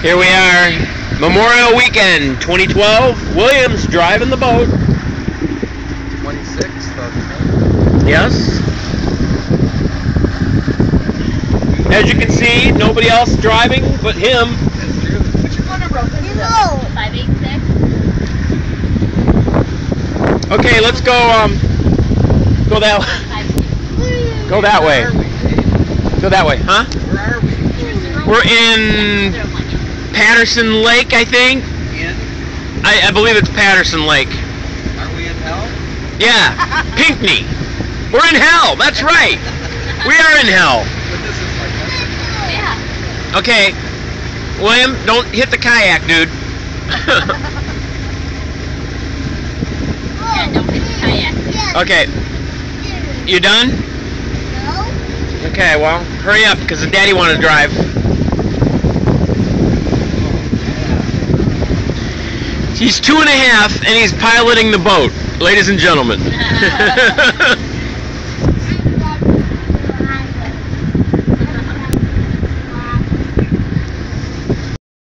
Here we are, Memorial Weekend 2012. Williams driving the boat. 26th of May. Yes. As you can see, nobody else driving but him. That's true. What's your phone number? I'll send you that. 586. Okay, let's go that go that way. Where are we, Dave? Go that way, huh? Where are we? We're in Patterson Lake, I think. In? I believe it's Patterson Lake. Are we in hell? Yeah, Pinckney. We're in hell. That's right. We are in hell. But this is like that. Yeah. Okay, William, don't hit the kayak, dude. Yeah, don't hit the kayak. Okay, you done? Okay, well, hurry up, because the daddy wanted to drive. He's 2.5, and he's piloting the boat, ladies and gentlemen.